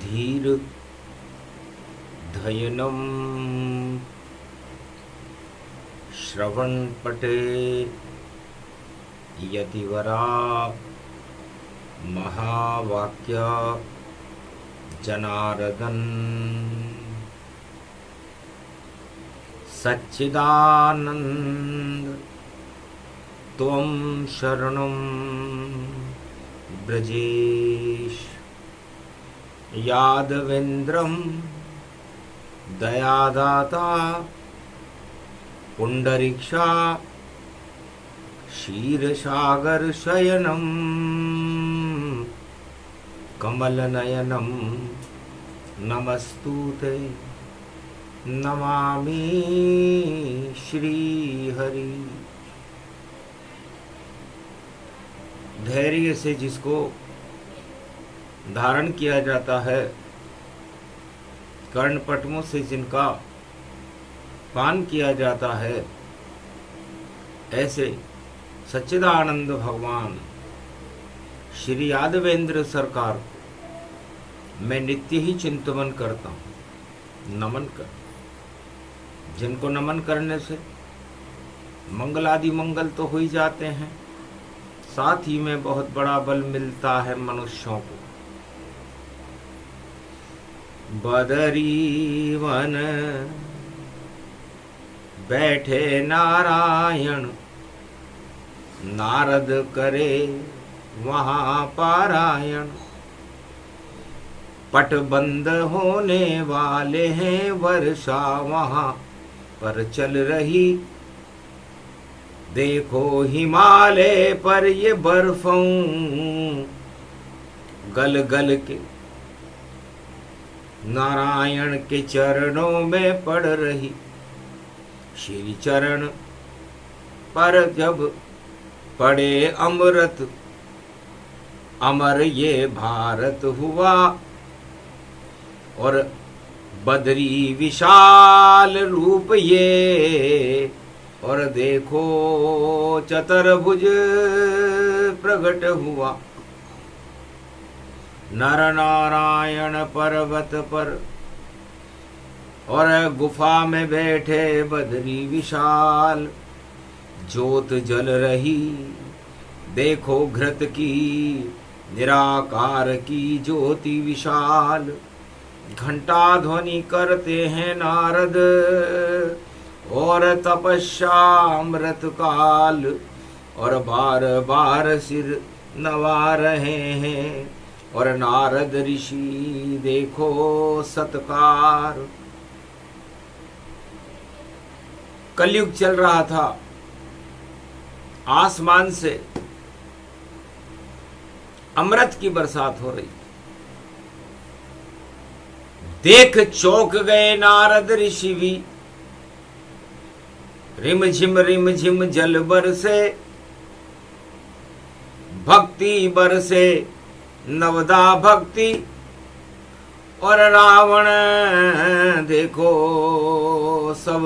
धीर धयनम श्रवणपटे यतिवरा महावाक्य जनार्दन सच्चिदानंद त्वं शरणं ब्रजेश यादवेन्द्रं दयादाता पुंडरीक्षा क्षीरसागर शयनं कमलनयनं नमस्तुते नमामि श्रीहरि। धैर्य से जिसको धारण किया जाता है, कर्णपटमों से जिनका पान किया जाता है, ऐसे सच्चिदानंद भगवान श्री यादवेंद्र सरकार को मैं नित्य ही चिंतन करता हूँ, नमन कर। जिनको नमन करने से मंगलादि मंगल तो हो ही जाते हैं, साथ ही में बहुत बड़ा बल मिलता है मनुष्यों को। बदरी वन बैठे नारायण, नारद करे वहाँ पारायण। पट बंद होने वाले हैं, वर्षा वहाँ पर चल रही। देखो हिमालय पर ये बर्फों गल गल के नारायण के चरणों में पड़ रही। श्री चरण पर जब पड़े अमृत, अमर ये भारत हुआ। और बदरी विशाल रूप ये, और देखो चतुर्भुज प्रकट हुआ। नर नारायण पर्वत पर और गुफा में बैठे बदरी विशाल। ज्योत जल रही, देखो घृत की निराकार की ज्योति विशाल। घंटा ध्वनि करते हैं नारद, और तपस्या अमृत काल। और बार बार सिर नवा रहे हैं, और नारद ऋषि देखो सत्कार। कलयुग चल रहा था, आसमान से अमृत की बरसात हो रही। देख चौंक गए नारद ऋषि भी। रिम झिम जल बरसे, भक्ति बरसे नवदा भक्ति। और रावण देखो सब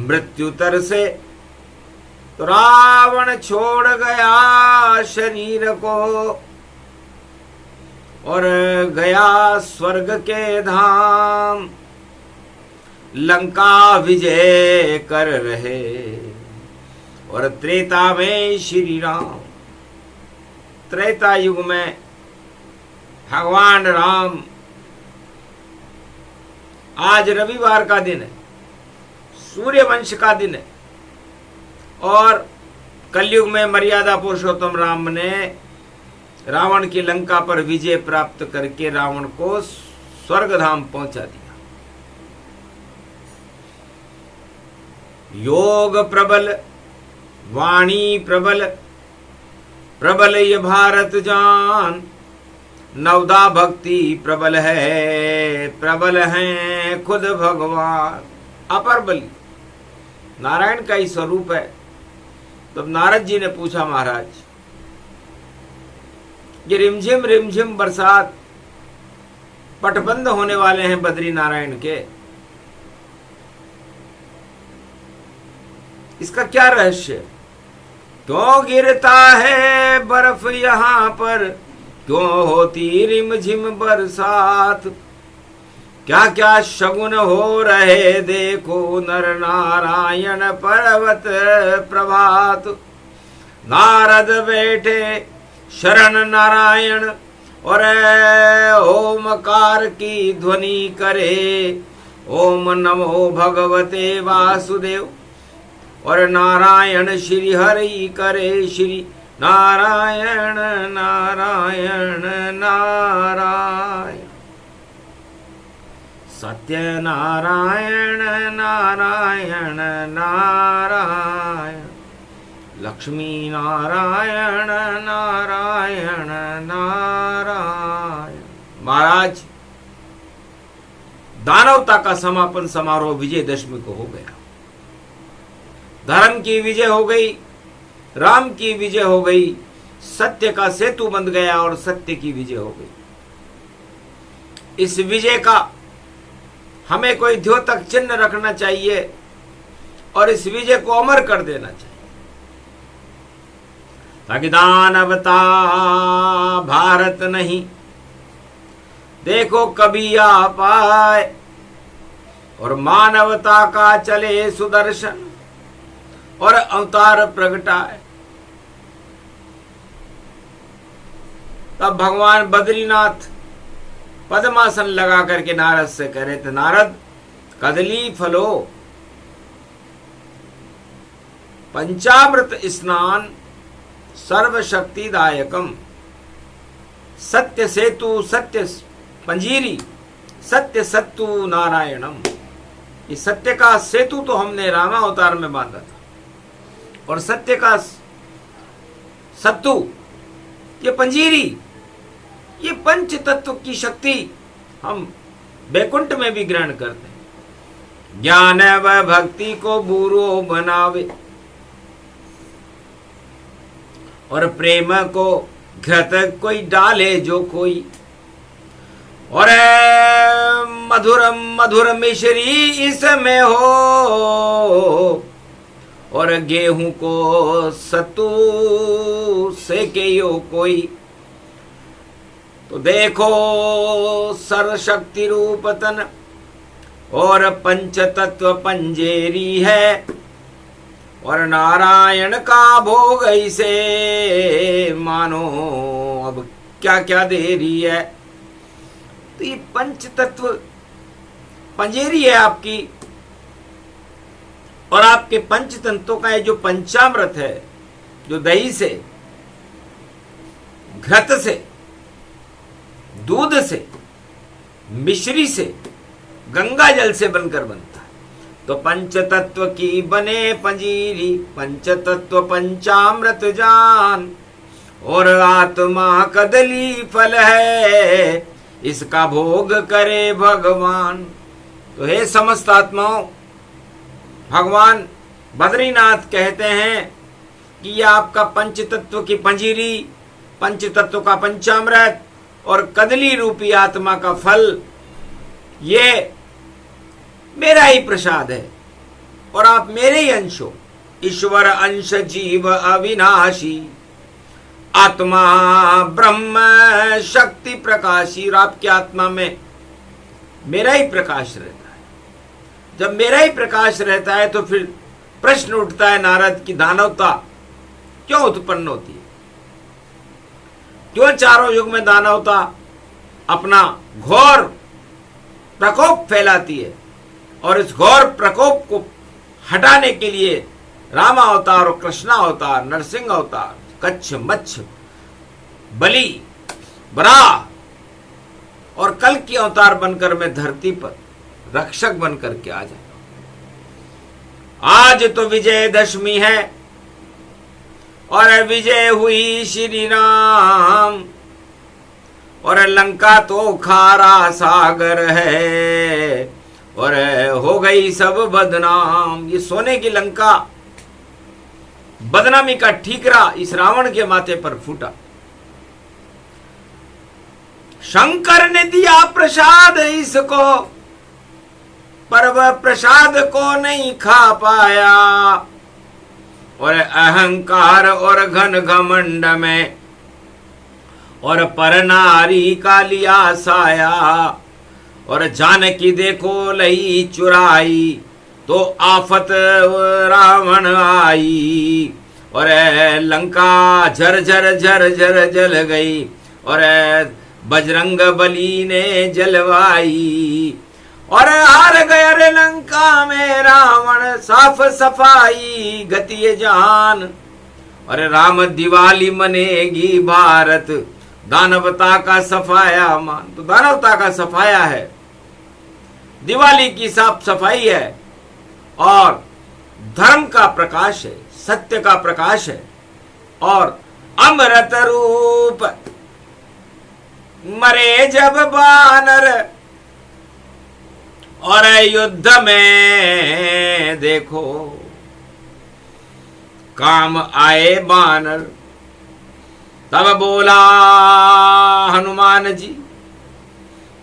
मृत्यु तरसे। तो रावण छोड़ गया शरीर को, और गया स्वर्ग के धाम। लंका विजय कर रहे, और त्रेता में श्री राम। त्रेता युग में भगवान राम। आज रविवार का दिन है, सूर्य वंश का दिन है। और कलयुग में मर्यादा पुरुषोत्तम राम ने रावण की लंका पर विजय प्राप्त करके रावण को स्वर्गधाम पहुंचा दिया। योग प्रबल, वाणी प्रबल, प्रबल ये भारत जान। नवदा भक्ति प्रबल है, प्रबल हैं खुद भगवान। अपर बलि नारायण का ही स्वरूप है। तब नारद जी ने पूछा, महाराज ये रिमझिम बरसात, पटबंद होने वाले हैं बद्री नारायण के, इसका क्या रहस्य? क्यों गिरता है बर्फ यहाँ पर, क्यों होती रिमझिम बरसात, क्या क्या शगुन हो रहे देखो, नर नारायण पर्वत प्रभात। नारद बैठे शरण नारायण, और ओमकार की ध्वनि करे, ओम नमो भगवते वासुदेव। और नारायण श्री हरि करे, श्री नारायण नारायण नारायण। सत्य नारायण नारायण नारायण, लक्ष्मी नारायण नारायण नारायण। महाराज, दानवता का समापन समारोह विजयदशमी को हो गया। धर्म की विजय हो गई, राम की विजय हो गई, सत्य का सेतु बंध गया और सत्य की विजय हो गई। इस विजय का हमें कोई द्योतक चिन्ह रखना चाहिए और इस विजय को अमर कर देना चाहिए, ताकि दानवता भारत नहीं देखो कभी आ पाए, और मानवता का चले सुदर्शन और अवतार प्रगटाए। तब भगवान बद्रीनाथ पद्मासन लगा करके नारद से कह रहे थे, नारद कदली फलो पंचामृत स्नान सर्वशक्तिदायकम, सत्य सेतु सत्य पंजीरी सत्य सत्तु नारायणम। ये सत्य का सेतु तो हमने रामावतार में बांधा था, और सत्य का सत्तु ये पंजीरी, ये पंच तत्व की शक्ति हम बैकुंठ में भी ग्रहण करते हैं। ज्ञान व भक्ति को बुरो बनावे, और प्रेम को घृत कोई डाले जो कोई, और मधुर मधुर मिश्री इसमें हो, और गेहूं को सत्तू सेके यो कोई। तो देखो सर्वशक्ति रूप तन और पंच तत्व पंजेरी है, और नारायण का भोग ऐसे मानो अब क्या क्या देरी है। तो ये पंच तत्व पंजेरी है आपकी, और आपके पंच तंत्रों का ये जो पंचामृत है, जो दही से, घृत से, दूध से, मिश्री से, गंगा जल से बनकर बनता है। तो पंच तत्व की बने पंजीरी, पंच तत्व पंचामृत जान, और आत्मा कदली फल है, इसका भोग करे भगवान। तो हे समस्त आत्माओं, भगवान बद्रीनाथ कहते हैं कि यह आपका पंच तत्व की पंजीरी, पंच तत्व का पंचामृत और कदली रूपी आत्मा का फल, ये मेरा ही प्रसाद है, और आप मेरे ही अंश हो। ईश्वर अंश जीव अविनाशी, आत्मा ब्रह्म शक्ति प्रकाशी। और आपकी आत्मा में मेरा ही प्रकाश रहता है। जब मेरा ही प्रकाश रहता है तो फिर प्रश्न उठता है नारद की, दानवता क्यों उत्पन्न होती है? क्यों चारों युग में दानवता अपना घोर प्रकोप फैलाती है? और इस घोर प्रकोप को हटाने के लिए राम अवतार और कृष्ण अवतार, नरसिंह अवतार, कच्छ मच्छ, बलि, बराह और कल की अवतार बनकर मैं धरती पर रक्षक बनकर के आ जाए। आज तो विजयदशमी है और विजय हुई श्री राम, और लंका तो खारा सागर है और हो गई सब बदनाम। ये सोने की लंका बदनामी का ठीकरा इस रावण के माथे पर फूटा। शंकर ने दिया प्रसाद इसको, पर वह प्रसाद को नहीं खा पाया, और अहंकार और घन घमंड में और पर नारी का लिया साया, और जानकी देखो लई चुराई, तो आफत रावण आई, और लंका झर झर झर झर जल गई, और बजरंग बली ने जलवाई, और हार गया रे लंका में रावण, साफ सफाई गति जान, और राम दिवाली मनेगी भारत, दानवता का सफाया मान। तो दानवता का सफाया है, दिवाली की साफ सफाई है, और धर्म का प्रकाश है, सत्य का प्रकाश है, और अमृत रूप मरे जब बानर, और युद्ध में देखो काम आए बानर। तब बोला हनुमान जी,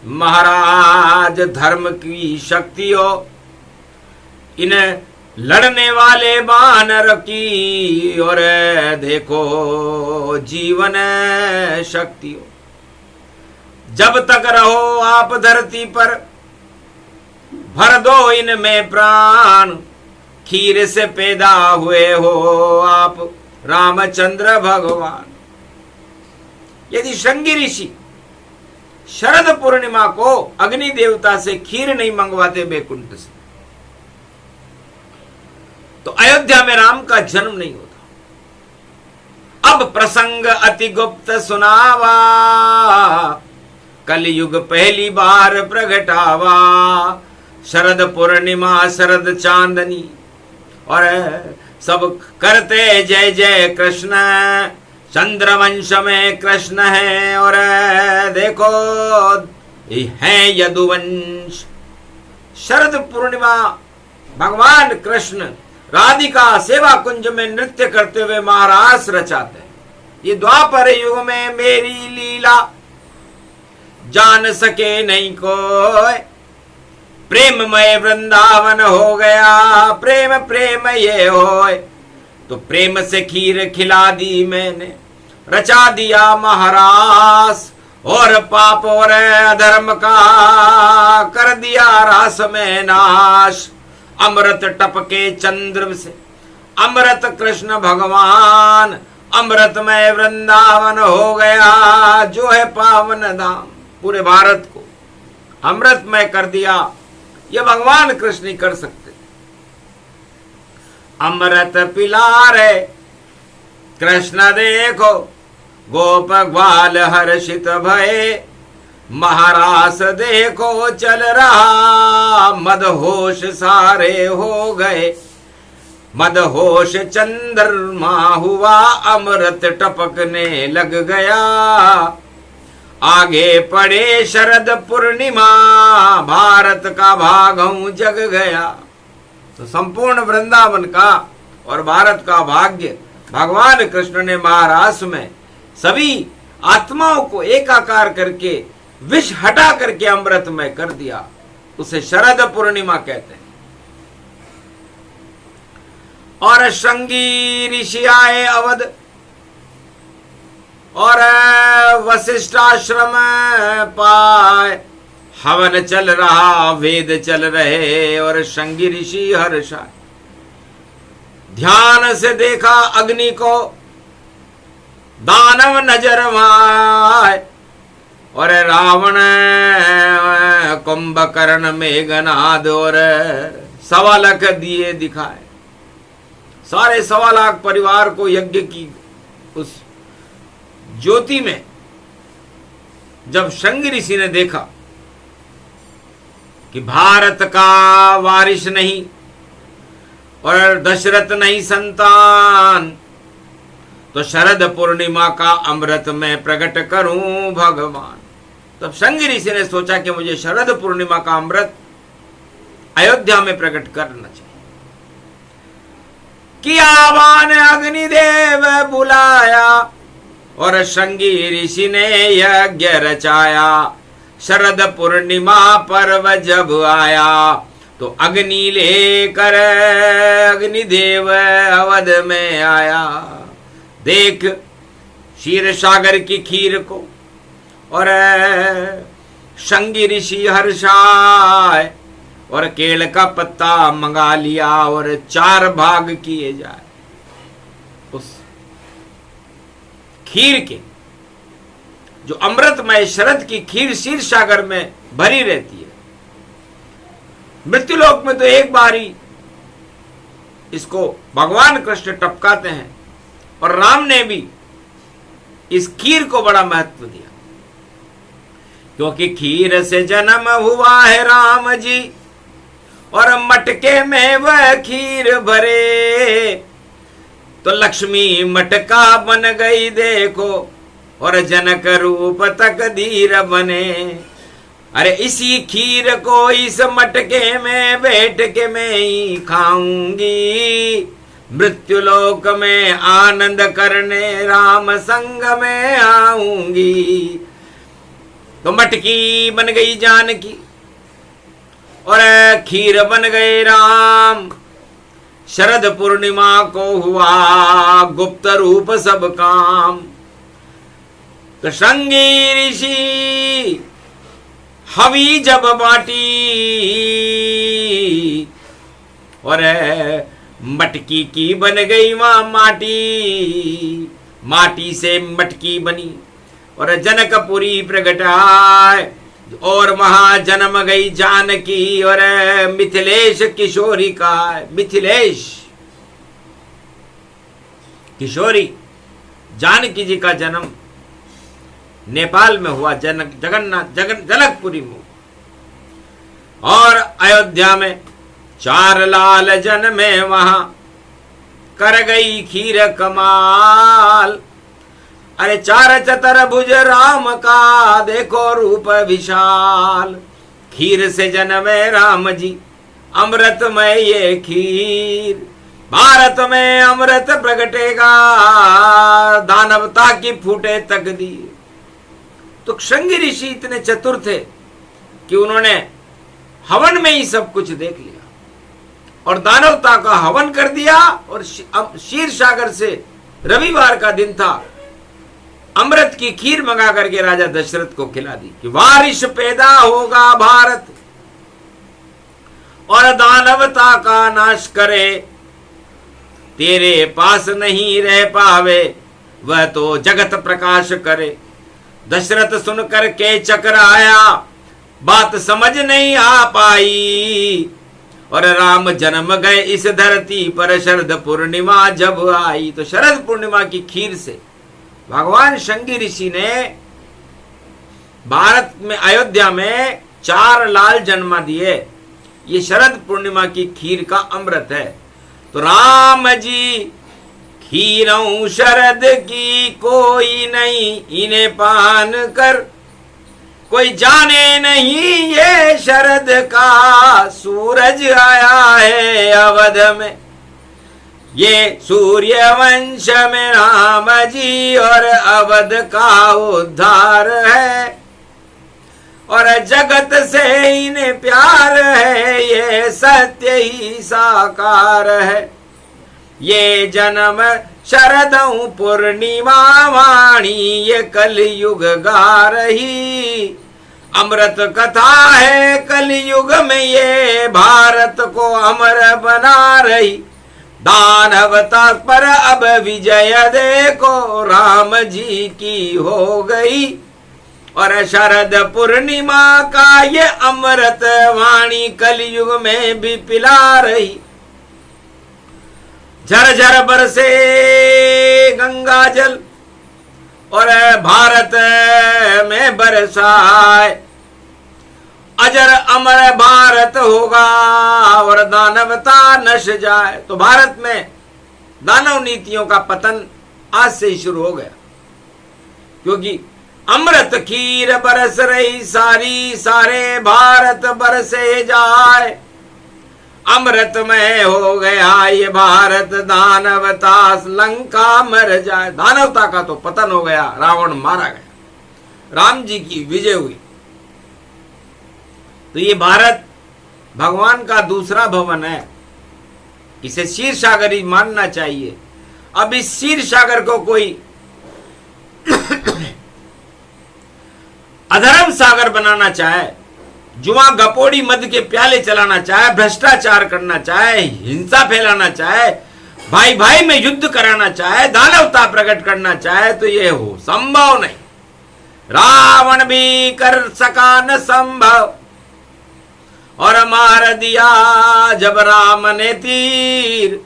महाराज धर्म की शक्ति हो, इन लड़ने वाले बानर की, और देखो जीवन शक्ति हो। जब तक रहो आप धरती पर, भर दो इनमें प्राण, खीर से पैदा हुए हो आप रामचंद्र भगवान। यदि श्रृंगी ऋषि शरद पूर्णिमा को अग्नि देवता से खीर नहीं मंगवाते बैकुंठ से, तो अयोध्या में राम का जन्म नहीं होता। अब प्रसंग अति गुप्त सुनावा, कलयुग पहली बार प्रगटावा, शरद पूर्णिमा शरद चांदनी, और सब करते जय जय कृष्ण, चंद्रवंश में कृष्ण है, और देखो है यदुवंश। शरद पूर्णिमा भगवान कृष्ण राधिका सेवा कुंज में नृत्य करते हुए महारास रचाते हैं। ये द्वापर युग में मेरी लीला, जान सके नहीं कोई, प्रेममय वृंदावन हो गया, प्रेम प्रेम ये होए। तो प्रेम से खीर खिला दी मैंने, रचा दिया महारास, और पाप और अधर्म का कर दिया रास में नाश। अमृत टपके चंद्र से, अमृत कृष्ण भगवान, अमृतमय वृंदावन हो गया, जो है पावन धाम। पूरे भारत को अमृतमय कर दिया, ये भगवान कृष्ण ही कर सकते। अमृत पिला रे कृष्ण देखो, गोप ग्वाल हर्षित भये, महारास देखो चल रहा, मदहोश सारे हो गए, मदहोश चंद्रमा हुआ, अमृत टपकने लग गया, आगे पड़े शरद पूर्णिमा, भारत का भागों जग गया। तो संपूर्ण वृंदावन का और भारत का भाग्य भगवान कृष्ण ने महारास में सभी आत्माओं को एकाकार करके, विष हटा करके अमृतमय कर दिया। उसे शरद पूर्णिमा कहते हैं। और श्रृंगी ऋषि आए अवध, और वशिष्ठ आश्रम पाए, हवन चल रहा, वेद चल रहे, और श्रृंगी ऋषि हर्षाए। ध्यान से देखा अग्नि को, दानव नजर आए, और रावण कुंभकर्ण मेघनाद, और 1.25 लाख दिए दिखाए। सारे 1.25 लाख परिवार को यज्ञ की उस ज्योति में जब श्रृंगी ऋषि ने देखा कि भारत का वारिस नहीं और दशरथ नहीं संतान, तो शरद पूर्णिमा का अमृत मैं प्रकट करूं भगवान। तब श्रृंगी ऋषि ने सोचा कि मुझे शरद पूर्णिमा का अमृत अयोध्या में प्रकट करना चाहिए। किया आह्वान अग्निदेव बुलाया, और श्रृंगी ऋषि ने यज्ञ रचाया। शरद पूर्णिमा पर्व जब आया, तो अग्नि लेकर अग्निदेव अवध में आया। देख क्षीर सागर की खीर को और शंगी ऋषि हर्षाय और केल का पत्ता मंगा लिया और 4 भाग किए जाए उस खीर के, जो अमृतमय शरद की खीर क्षीर सागर में भरी रहती है। मृत्युलोक में तो एक बार ही इसको भगवान कृष्ण टपकाते हैं और राम ने भी इस खीर को बड़ा महत्व दिया, क्योंकि खीर से जन्म हुआ है राम जी और मटके में वह खीर भरे, तो लक्ष्मी मटका बन गई देखो और जनक रूप तकदीर बने। अरे इसी खीर को इस मटके में बैठ के मैं ही खाऊंगी, मृत्युलोक में आनंद करने राम संग में आऊंगी। तो मटकी बन गई जानकी और खीर बन गए राम। शरद पूर्णिमा को हुआ गुप्त रूप सब काम, तो श्रृंगी ऋषि हवी जब बाटी और मटकी की बन गई वहां माटी, माटी से मटकी बनी और जनकपुरी प्रगटाए और वहां जन्म गई जानकी और मिथिलेश किशोरी का। मिथिलेश किशोरी जानकी जी का जन्म नेपाल में हुआ, जनकपुरी में, और अयोध्या में 4 लाल जन्मे वहां कर गई खीर कमाल। अरे 4 चतुर्भुज राम का देखो रूप विशाल, खीर से जन्मे राम जी अमृतमय ये खीर, भारत में अमृत प्रगटेगा दानवता की फूटे तकदीर। तो श्रृंगी ऋषि इतने चतुर थे कि उन्होंने हवन में ही सब कुछ देख लिया और दानवता का हवन कर दिया और क्षीर सागर से रविवार का दिन था, अमृत की खीर मंगा करके राजा दशरथ को खिला दी कि वारिश पैदा होगा भारत और दानवता का नाश करे, तेरे पास नहीं रह पावे वह तो जगत प्रकाश करे। दशरथ सुनकर के चकराया, बात समझ नहीं आ पाई और राम जन्म गए इस धरती पर शरद पूर्णिमा जब आई। तो शरद पूर्णिमा की खीर से भगवान शंगी ऋषि ने भारत में अयोध्या में 4 लाल जन्मा दिए। ये शरद पूर्णिमा की खीर का अमृत है। तो राम जी खीरऊ शरद की कोई नहीं, इन्हें पान कर कोई जाने नहीं ये शरद का सूरज आया है अवध में, ये सूर्य वंश में राम जी और अवध का उद्धार है और जगत से इन्हें प्यार है, ये सत्य ही साकार है। ये जन्म शरदऊ पूर्णिमा वाणी ये कलयुग गा रही, अमृत कथा है कलयुग में ये भारत को अमर बना रही। दानवता पर अब विजय देखो राम जी की हो गई और शरद पूर्णिमा का ये अमृत वाणी कलयुग में भी पिला रही। झरझर बरसे गंगा जल और भारत में बरसाए, अजर अमर भारत होगा और दानवता नश जाए। तो भारत में दानव नीतियों का पतन आज से ही शुरू हो गया, क्योंकि अमृत खीर बरस रही सारी, सारे भारत बरसे जाए। अमृतमय हो गया ये भारत, दानवता लंका मर जाए। दानवता का तो पतन हो गया, रावण मारा गया, राम जी की विजय हुई। तो ये भारत भगवान का दूसरा भवन है, इसे क्षीर सागर ही मानना चाहिए। अब इस क्षीर सागर को कोई अधर्म सागर बनाना चाहे, जुआ गपोड़ी मद के प्याले चलाना चाहे, भ्रष्टाचार करना चाहे, हिंसा फैलाना चाहे, भाई भाई में युद्ध कराना चाहे, दानवता प्रकट करना चाहे, तो ये हो संभव नहीं। रावण भी कर सका न संभव, और मार दिया जब राम ने तीर,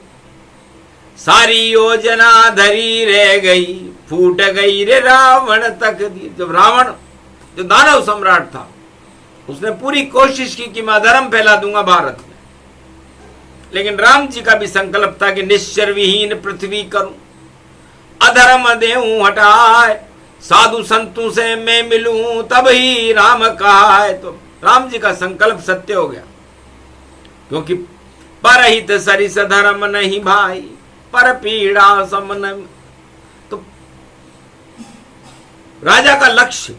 सारी योजना धरी रह गई, फूट गई रे रावण तकदीर। जब रावण जो दानव सम्राट था, उसने पूरी कोशिश की कि मैं अधर्म फैला दूंगा भारत में, लेकिन राम जी का भी संकल्प था कि निश्चर विहीन पृथ्वी करूं, अधर्म देऊं हटाए, साधु संतों से मैं मिलूं तब ही राम कहा है। तो राम जी का संकल्प सत्य हो गया, क्योंकि परहित सरिस धर्म नहीं भाई, पर पीड़ा समन। तो राजा का लक्ष्य,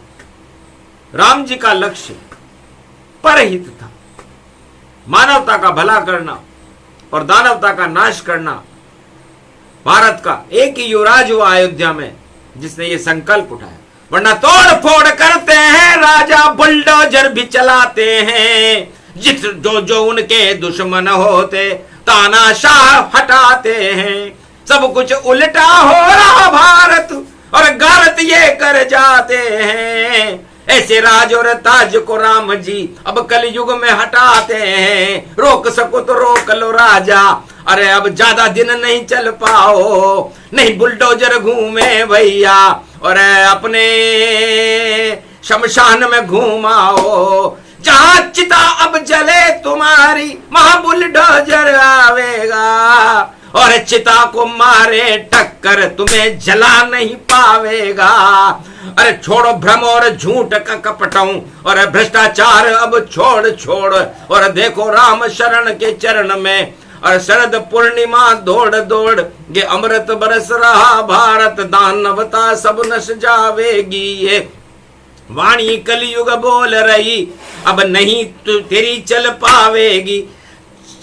राम जी का लक्ष्य परहित था, मानवता का भला करना और दानवता का नाश करना। भारत का एक ही युवराज हुआ अयोध्या में जिसने ये संकल्प उठाया, वरना तोड़ फोड़ करते हैं राजा, बुलडोजर भी चलाते हैं, जिस जो उनके दुश्मन होते तानाशाह हटाते हैं। सब कुछ उल्टा हो रहा भारत, और गारत ये कर जाते हैं, ऐसे राज और ताज को राम जी अब कलयुग में हटाते हैं। रोक सको तो रोक लो राजा, अरे अब ज्यादा दिन नहीं चल पाओ, नहीं बुलडोजर घूमे भैया, और अपने शमशान में घूमाओ, जहां चिता अब जले तुम्हारी वहां बुलडोजर आवेगा, और चिता को मारे टक्कर तुम्हें जला नहीं पावेगा। अरे छोड़ो भ्रम और झूठ का कपटों, और भ्रष्टाचार अब छोड़ छोड़, और देखो राम शरण के चरण में, और शरद पूर्णिमा दौड़ दौड़ ये अमृत बरस रहा भारत, दानवता सब नश जावेगी। ये वाणी कलयुग बोल रही, अब नहीं तो तेरी चल पावेगी।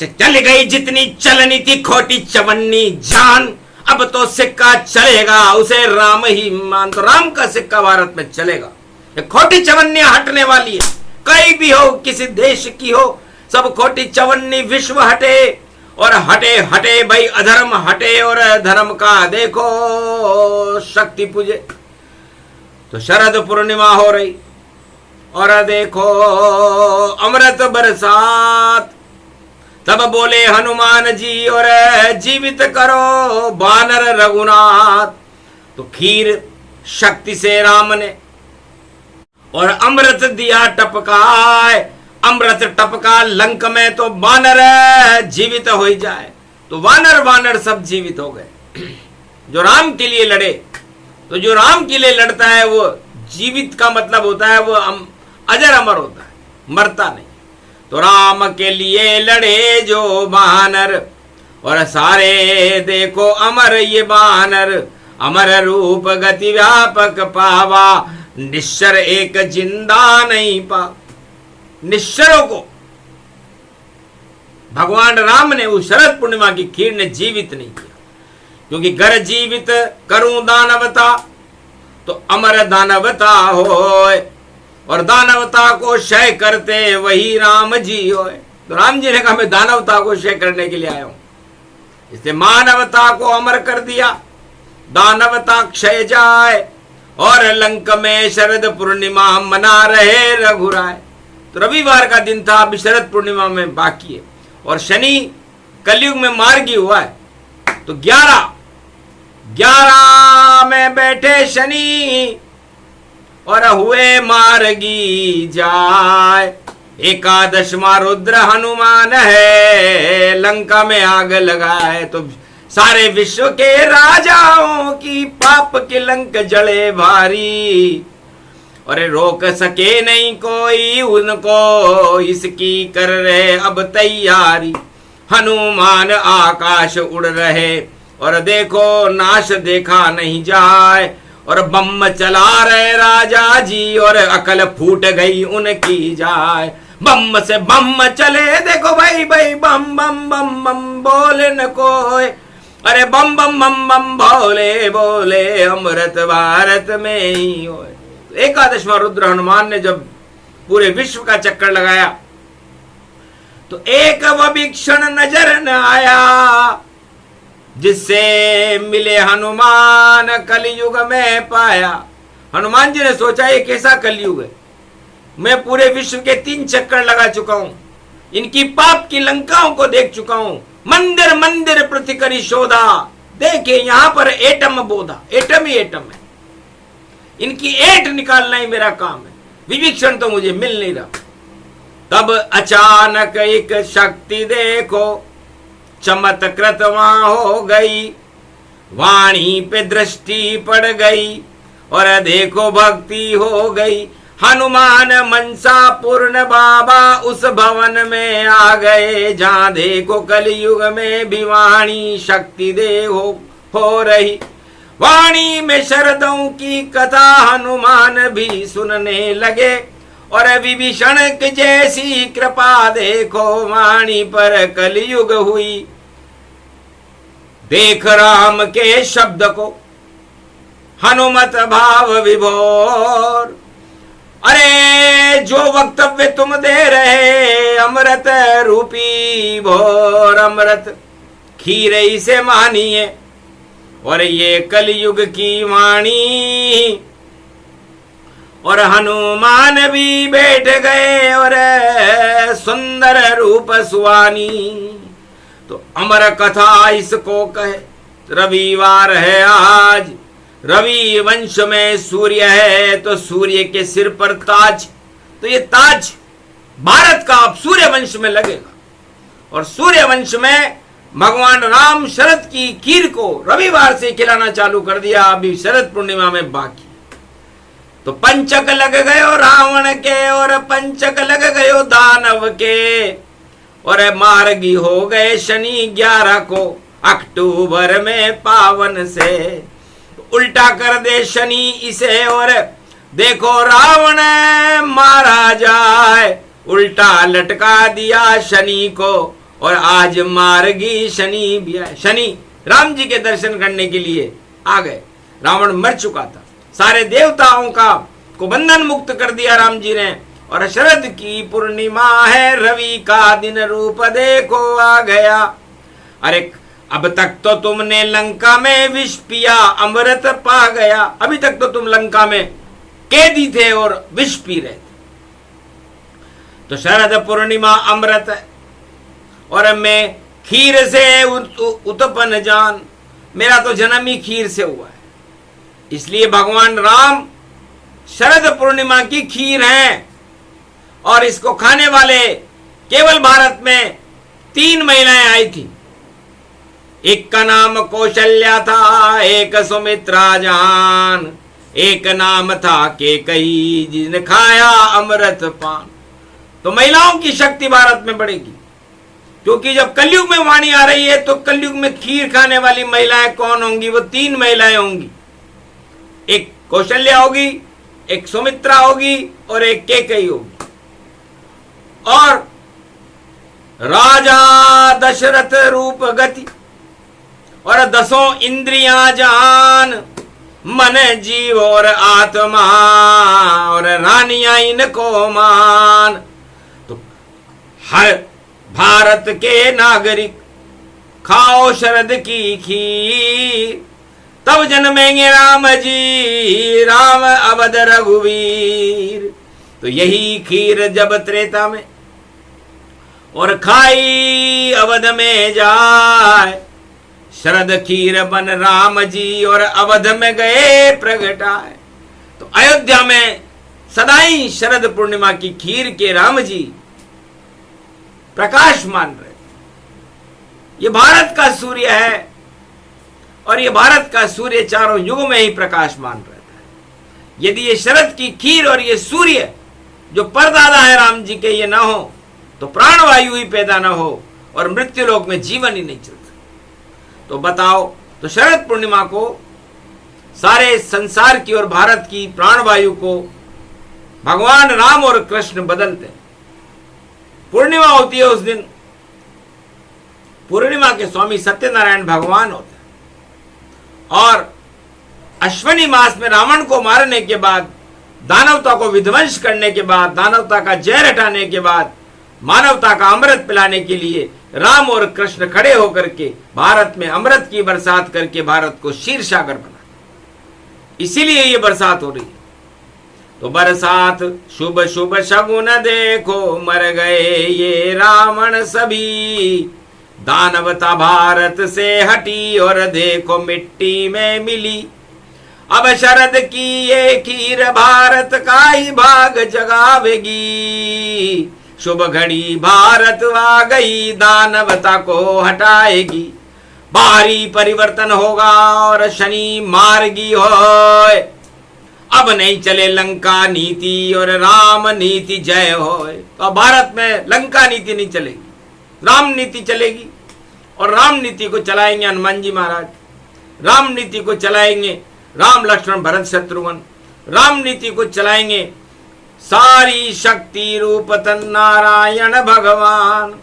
चल गई जितनी चलनी थी खोटी चवन्नी जान, अब तो सिक्का चलेगा उसे राम ही मान। तो राम का सिक्का भारत में चलेगा, ये खोटी चवन्नियां हटने वाली है, कहीं भी हो, किसी देश की हो, सब खोटी चवन्नी विश्व हटे, और हटे हटे भाई अधर्म हटे, और धर्म का देखो शक्ति पूजे। तो शरद पूर्णिमा हो रही, और देखो अमृत बरसात, तब बोले हनुमान जी और जीवित करो बानर रघुनाथ। तो खीर शक्ति से राम ने और अमृत दिया टपकाए, अमृत टपका लंक में, तो बानर जीवित हो जाए। तो वानर वानर सब जीवित हो गए जो राम के लिए लड़े। तो जो राम के लिए लड़ता है वो जीवित का मतलब होता है वो अजर अमर होता है, मरता नहीं। तो राम के लिए लड़े जो बानर, और सारे देखो अमर ये बानर, अमर रूप गति व्यापक पावा, निश्चर एक जिंदा नहीं पा। निश्चरों को भगवान राम ने उस शरद पूर्णिमा की खीर ने जीवित नहीं किया, क्योंकि घर जीवित करूं दानवता तो अमर दानवता होए, और दानवता को क्षय करते वही राम जी होए। तो राम जी ने कहा मैं दानवता को क्षय करने के लिए आया हूं, इसलिए मानवता को अमर कर दिया, दानवता क्षय जाए, और लंक में शरद पूर्णिमा मना रहे रघुराय। तो रविवार का दिन था, अभी शरद पूर्णिमा में बाकी है, और शनि कलयुग में मार्गी हुआ है। तो 11 में बैठे शनि और हुए मार्गी जाय, एकादशमा रुद्र हनुमान है, लंका में आग लगाए। तो सारे विश्व के राजाओं की पाप के लंक जले भारी, और रोक सके नहीं कोई उनको, इसकी कर रहे अब तैयारी। हनुमान आकाश उड़ रहे, और देखो नाश देखा नहीं जाए, और बम चला रहे राजा जी, और अकल फूट गई उनकी जाए। बम से बम चले, देखो भाई भाई बम बम बम बम बोले न कोई, अरे बम बम बम बम भोले बोले अमृत भारत में ही हो। एकादशवां रुद्र हनुमान ने जब पूरे विश्व का चक्कर लगाया तो एक विक्षण नजर न आया जिससे मिले हनुमान कलयुग में पाया। हनुमान जी ने सोचा ये कैसा कलयुग है, मैं पूरे विश्व के 3 चक्कर लगा चुका हूं, इनकी पाप की लंकाओं को देख चुका हूं, मंदिर मंदिर प्रति करी शोधा, देखे यहां पर एटम बोधा, एटम ही एटम है, इनकी एट निकालना ही मेरा काम है, विभीषण तो मुझे मिल नहीं रहा। तब अचानक एक शक्ति देखो चमत्कृत वहां हो गई, वाणी पे दृष्टि पड़ गई और देखो भक्ति हो गई। हनुमान मनसा पूर्ण बाबा उस भवन में आ गए जहां देखो कलयुग में भी वाणी शक्ति दे हो रही। वाणी में शरदों की कथा हनुमान भी सुनने लगे और विभीषण की जैसी कृपा देखो वाणी पर कलयुग हुई। देख राम के शब्द को हनुमत भाव विभोर, अरे जो वक्तव्य तुम दे रहे अमृत रूपी भोर, अमृत खीर इसे मानिए और ये कलयुग की वाणी। और हनुमान भी बैठ गए और सुंदर रूप सुवानी। तो अमर कथा इसको कहे, रविवार है आज, रवि वंश में सूर्य है तो सूर्य के सिर पर ताज, तो ये ताज भारत का अब सूर्य वंश में लगेगा। और सूर्य वंश में भगवान राम शरद की खीर को रविवार से खिलाना चालू कर दिया, अभी शरद पूर्णिमा में बाकी। तो पंचक लग गयो रावण के और पंचक लग गयो दानव के, और मार्गी हो गए शनि 11 को अक्टूबर में पावन से। उल्टा कर दे शनि इसे और देखो रावण मारा जाए, उल्टा लटका दिया शनि को और आज मार्गी शनि भी आए। शनि राम जी के दर्शन करने के लिए आ गए, रावण मर चुका था, सारे देवताओं को बंधन मुक्त कर दिया राम जी ने। और शरद की पूर्णिमा है, रवि का दिन रूप देखो आ गया। अरे अब तक तो तुमने लंका में विष पिया अमृत पा गया, अभी तक तो तुम लंका में कैदी थे और विष पी रहे थे। तो शरद पूर्णिमा अमृत है और मैं खीर से उत्पन्न जान, मेरा तो जन्म ही खीर से हुआ है, इसलिए भगवान राम शरद पूर्णिमा की खीर हैं। और इसको खाने वाले केवल भारत में 3 महिलाएं आई थी, एक का नाम कौशल्या था, एक सुमित्रा जान, एक नाम था केकई जिसने खाया अमृत पान। तो महिलाओं की शक्ति भारत में बढ़ेगी, क्योंकि जब कलयुग में वाणी आ रही है तो कलयुग में खीर खाने वाली महिलाएं कौन होंगी? वो 3 महिलाएं होंगी, एक कौशल्या होगी, एक सुमित्रा होगी और एक केकई होगी। और राजा दशरथ रूप गति और 10 इंद्रियां जान, मन जीव और आत्मा और रानियां इनको मान। तो हर भारत के नागरिक खाओ शरद की खीर, तब जन्मेंगे राम जी, राम अवध रघुवीर। तो यही खीर जब त्रेता में और खाई अवध में जाए, शरद खीर बन राम जी और अवध में गए प्रगटाए। तो अयोध्या में सदाई शरद पूर्णिमा की खीर के राम जी प्रकाश मान रहे। ये भारत का सूर्य है और ये भारत का सूर्य चारों युगों में ही प्रकाशमान रहता है। यदि ये शरद की खीर और ये सूर्य जो परदादा है राम जी के ये ना हो तो प्राणवायु ही पैदा ना हो और मृत्यु लोक में जीवन ही नहीं चलता। तो बताओ, तो शरद पूर्णिमा को सारे संसार की और भारत की प्राणवायु को भगवान राम और कृष्ण बदलते हैं। पूर्णिमा होती है उस दिन, पूर्णिमा के स्वामी सत्यनारायण भगवान होते हैं। और अश्विनी मास में रावण को मारने के बाद, दानवता को विध्वंस करने के बाद, दानवता का जहर हटाने के बाद, मानवता का अमृत पिलाने के लिए राम और कृष्ण खड़े होकर के भारत में अमृत की बरसात करके भारत को क्षीर सागर बना। इसीलिए ये बरसात हो रही है। तो बरसात शुभ शुभ शगुन देखो, मर गए ये रावण सभी, दानवता भारत से हटी और देखो मिट्टी में मिली। अब शरद की ये खीर भारत का ही भाग जगावेगी, शुभ घड़ी भारत आ गई, दानवता को हटाएगी। भारी परिवर्तन होगा और शनि मार्गी होए, अब नहीं चले लंका नीति और राम नीति जय होए। तो भारत में लंका नीति नहीं चलेगी, राम नीति चलेगी। और राम नीति को चलाएंगे हनुमान जी महाराज, राम नीति को चलाएंगे राम लक्ष्मण भरत शत्रुघ्न, राम नीति को चलाएंगे सारी शक्ति रूप तन नारायण भगवान।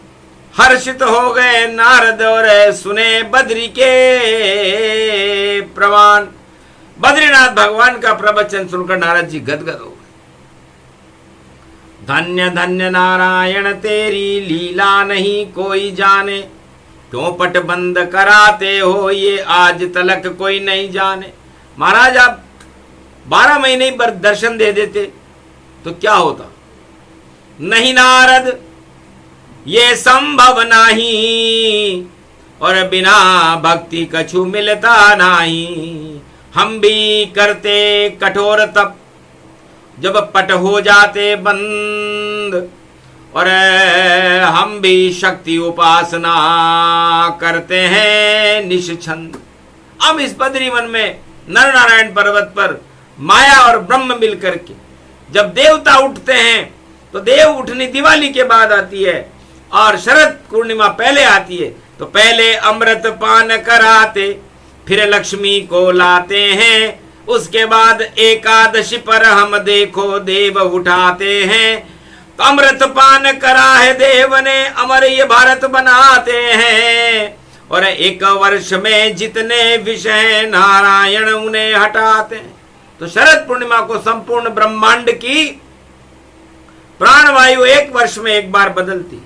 हर्षित हो गए नारद और सुने बद्री के प्रमाण। बद्रीनाथ भगवान का प्रवचन सुनकर नारद जी गदगद हो गए। धन्य धन्य नारायण तेरी लीला नहीं कोई जाने, क्यों पट बंद कराते हो ये आज तलक कोई नहीं जाने। महाराज आप 12 महीने ही दर्शन दे देते तो क्या होता। नहीं नारद ये संभव नहीं, और बिना भक्ति कछु मिलता नहीं। हम भी करते कठोर तप, जब पट हो जाते बंद, और हम भी शक्ति उपासना करते हैं निश्छंद। अब इस बद्री वन में नर नारायण पर्वत पर माया और ब्रह्म मिलकर के जब देवता उठते हैं, तो देव उठनी दिवाली के बाद आती है और शरद पूर्णिमा पहले आती है। तो पहले अमृत पान कराते, फिर लक्ष्मी को लाते हैं, उसके बाद एकादशी पर हम देखो देव उठाते हैं। तो अमृत पान करा है देव ने, अमर ये भारत बनाते हैं। और एक वर्ष में जितने विषय नारायण उन्हें हटाते हैं। तो शरद पूर्णिमा को संपूर्ण ब्रह्मांड की प्राणवायु एक वर्ष में एक बार बदलती।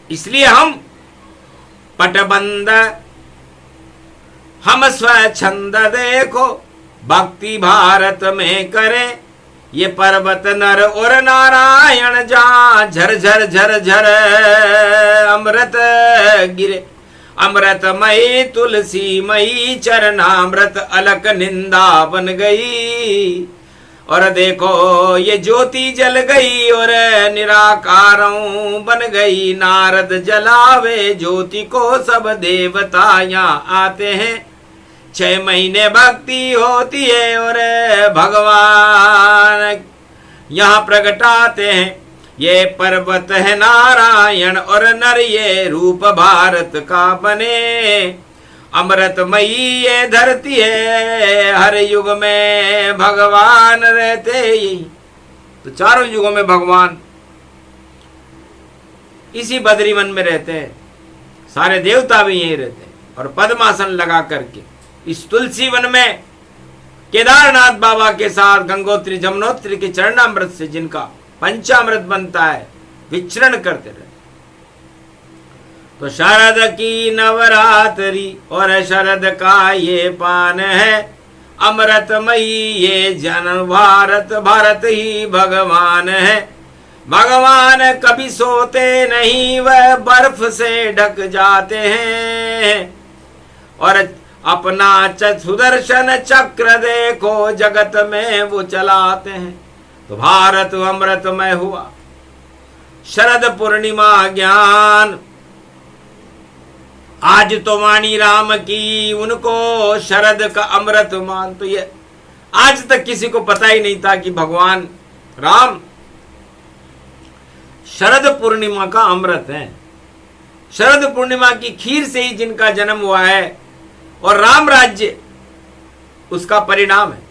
इसलिए हम पटबंद, हम स्वच्छंद देखो भक्ति भारत में करें। ये पर्वत नर और नारायण जहां झर झर झर झर अमृत गिरे। अमृतमयी तुलसी मई चरणामृत अलक निंदा बन गई। और देखो ये ज्योति जल गई और निराकारों बन गई। नारद जलावे ज्योति को सब देवता यहाँ आते हैं। 6 महीने भक्ति होती है और भगवान यहाँ प्रगटाते हैं। ये पर्वत है नारायण और नर ये रूप भारत का बने। अमृतमयी ये धरती है, हर युग में भगवान रहते ही। तो चारों युगों में भगवान इसी बद्रीवन में रहते हैं। सारे देवता भी यहीं रहते हैं। और पद्मासन लगा करके इस तुलसी वन में केदारनाथ बाबा के साथ गंगोत्री जमुनोत्री के चरणामृत से जिनका पंचामृत बनता है, विचरण करते रहे। तो शरद की नवरात्रि और शरद का ये पान है। अमृतमयी ये जन भारत, भारत ही भगवान है। भगवान कभी सोते नहीं, वह बर्फ से ढक जाते हैं। और अपना सुदर्शन चक्र देखो जगत में वो चलाते हैं। तो भारत अमृतमय हुआ। शरद पूर्णिमा ज्ञान, आज तो वाणी राम की, उनको शरद का अमृत मान। तो ये आज तक किसी को पता ही नहीं था कि भगवान राम शरद पूर्णिमा का अमृत है। शरद पूर्णिमा की खीर से ही जिनका जन्म हुआ है और राम राज्य उसका परिणाम है।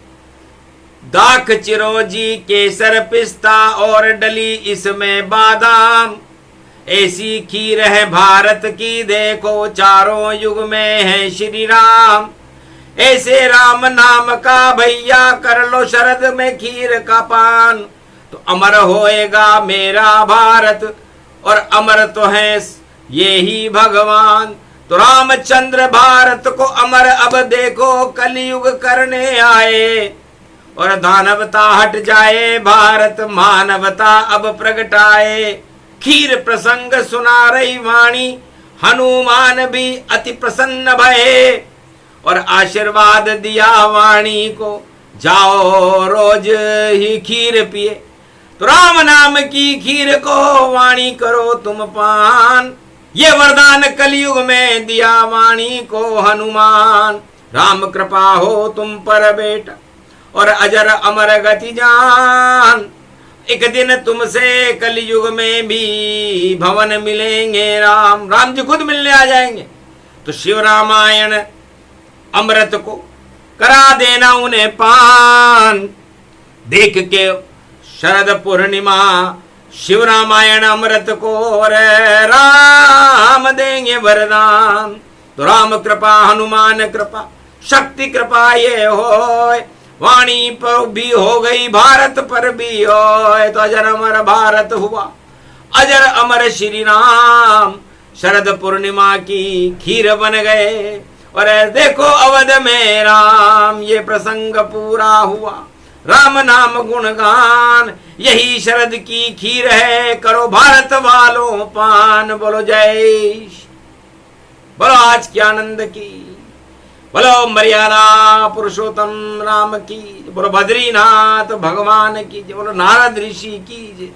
दाख चिरौंजी केसर पिस्ता और डली इसमें बादाम, ऐसी खीर है भारत की देखो चारों युग में है श्री राम। ऐसे राम नाम का भैया कर लो शरद में खीर का पान, तो अमर होएगा मेरा भारत और अमर तो है ये ही भगवान। तो रामचंद्र भारत को अमर अब देखो कलयुग करने आए, और दानवता हट जाए भारत मानवता अब प्रगटाए। खीर प्रसंग सुना रही वाणी हनुमान भी अति प्रसन्न भये, और आशीर्वाद दिया वाणी को जाओ रोज ही खीर पिए। तो राम नाम की खीर को वाणी करो तुम पान, ये वरदान कलयुग में दिया वाणी को हनुमान। राम कृपा हो तुम पर बेटा और अजर अमर गति जान, एक दिन तुमसे कलयुग में भी भवन मिलेंगे राम। राम जी खुद मिलने आ जाएंगे। तो शिव रामायण अमृत को करा देना उन्हें पान, देख के शरद पूर्णिमा शिव रामायण अमृत को और राम देंगे वरदान। तो राम कृपा हनुमान कृपा शक्ति कृपा ये होय, वाणी पर भी हो गई भारत पर भी होय। तो अजर अमर भारत हुआ अजर अमर श्री राम, शरद पूर्णिमा की खीर बन गए और देखो अवध में राम, ये प्रसंग पूरा हुआ। राम नाम गुणगान यही शरद की खीर है, करो भारत वालों पान। बोलो जय, बोलो आज के आनंद की, बोलो मर्यादा पुरुषोत्तम राम की, बोलो बद्रीनाथ भगवान की, बोलो नारद ऋषि की।